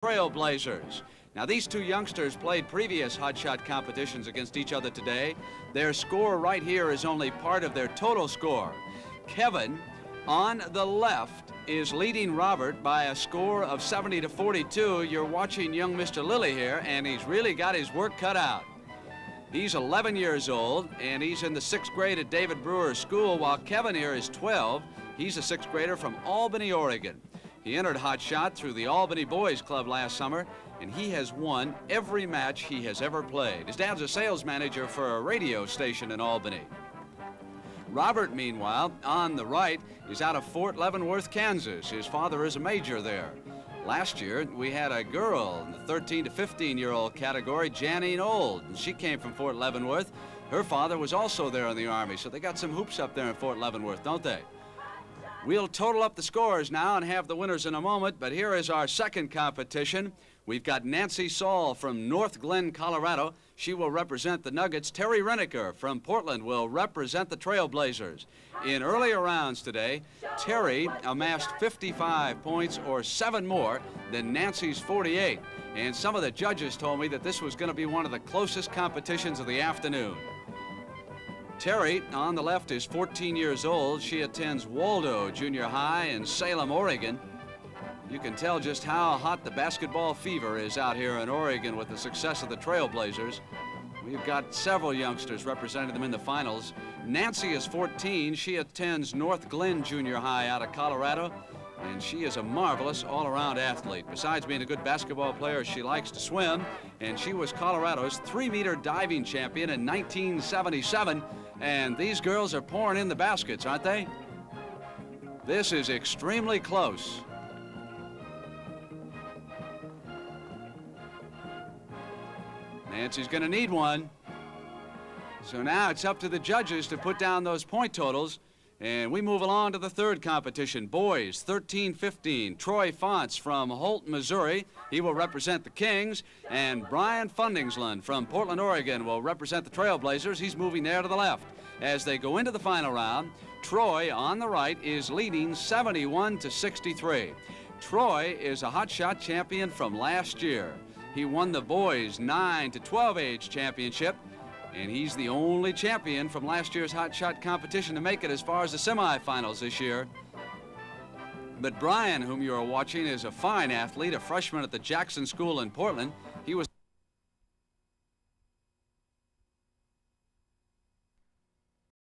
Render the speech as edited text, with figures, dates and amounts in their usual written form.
Trailblazers. Now, these two youngsters played previous hot shot competitions against each other today. Their score right here is only part of their total score. Kevin, on the left, is leading Robert by a score of 70-42. You're watching young Mr. Lilly here, and he's really got his work cut out. He's 11 years old, and he's in the 6th grade at David Brewer's school, while Kevin here is 12. He's a 6th grader from Albany, Oregon. He entered hot shot through the Albany Boys Club last summer, and he has won every match he has ever played. His dad's a sales manager for a radio station in Albany. Robert, meanwhile, on the right, is out of Fort Leavenworth, Kansas. His father is a major there. Last year, we had a girl in the 13 to 15-year-old category, Janine Old, and she came from Fort Leavenworth. Her father was also there in the Army, so they got some hoops up there in Fort Leavenworth, don't they? We'll total up the scores now and have the winners in a moment, but here is our second competition. We've got Nancy Saul from North Glen, Colorado. She will represent the Nuggets. Terry Reneker from Portland will represent the Trailblazers. In earlier rounds today, Terry amassed 55 points, or 7 more than Nancy's 48. And some of the judges told me that this was going to be one of the closest competitions of the afternoon. Terry, on the left, is 14 years old. She attends Waldo Junior High in Salem, Oregon. You can tell just how hot the basketball fever is out here in Oregon with the success of the Trailblazers. We've got several youngsters representing them in the finals. Nancy is 14. She attends North Glen Junior High out of Colorado, and she is a marvelous all-around athlete. Besides being a good basketball player, she likes to swim, and she was Colorado's 3-meter diving champion in 1977. And these girls are pouring in the baskets, aren't they? This is extremely close. Nancy's going to need one. So now it's up to the judges to put down those point totals. And we move along to the third competition. Boys, 13-15. Troy Fonts from Holt, Missouri. He will represent the Kings. And Brian Fundingsland from Portland, Oregon will represent the Trailblazers. He's moving there to the left. As they go into the final round, Troy on the right is leading 71-63. Troy is a hot shot champion from last year. He won the boys 9 to 12 age championship, and he's the only champion from last year's hot shot competition to make it as far as the semifinals this year. But Brian, whom you are watching, is a fine athlete, a freshman at the Jackson School in Portland.